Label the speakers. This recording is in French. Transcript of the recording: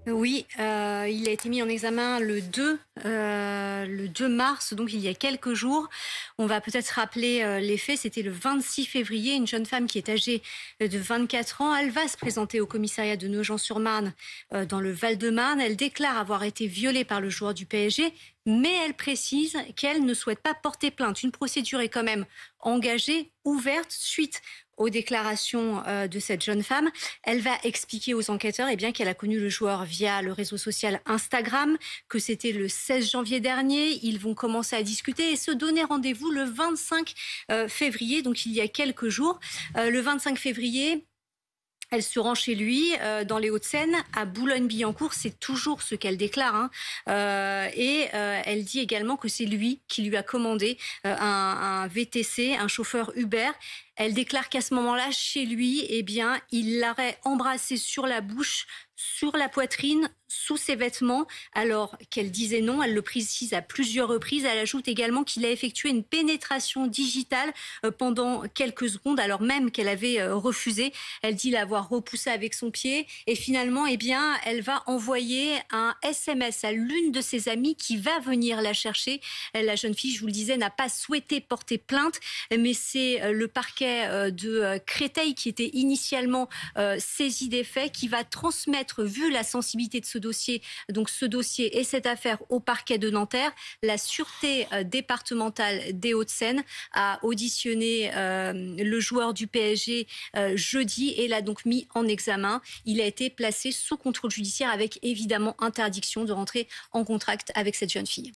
Speaker 1: Oui, il a été mis en examen le 2 mars, donc il y a quelques jours. On va peut-être rappeler, les faits. C'était le 26 février. Une jeune femme qui est âgée, de 24 ans, elle va se présenter au commissariat de Nogent-sur-Marne, dans le Val-de-Marne. Elle déclare avoir été violée par le joueur du PSG, mais elle précise qu'elle ne souhaite pas porter plainte. Une procédure est quand même engagée, ouverte, suite aux déclarations, de cette jeune femme. Elle va expliquer aux enquêteurs qu'elle a connu le joueur via le réseau social Instagram, que c'était le 16 janvier dernier. Ils vont commencer à discuter et se donner rendez-vous le 25 février, donc il y a quelques jours. Le 25 février, elle se rend chez lui, dans les Hauts-de-Seine, à Boulogne-Billancourt. C'est toujours ce qu'elle déclare, hein. Elle dit également que c'est lui qui lui a commandé un VTC, un chauffeur Uber. Elle déclare qu'à ce moment-là, chez lui, il l'aurait embrassée sur la bouche, sur la poitrine, sous ses vêtements, alors qu'elle disait non. Elle le précise à plusieurs reprises. Elle ajoute également qu'il a effectué une pénétration digitale pendant quelques secondes, alors même qu'elle avait refusé. Elle dit l'avoir repoussé avec son pied. Et finalement, elle va envoyer un SMS à l'une de ses amies qui va venir la chercher. La jeune fille, je vous le disais, n'a pas souhaité porter plainte, mais c'est le parquet de Créteil qui était initialement saisi des faits, qui va transmettre, vu la sensibilité de ce dossier, donc ce dossier et cette affaire au parquet de Nanterre. La sûreté départementale des Hauts-de-Seine a auditionné le joueur du PSG jeudi et l'a donc mis en examen. Il a été placé sous contrôle judiciaire avec évidemment interdiction de rentrer en contact avec cette jeune fille.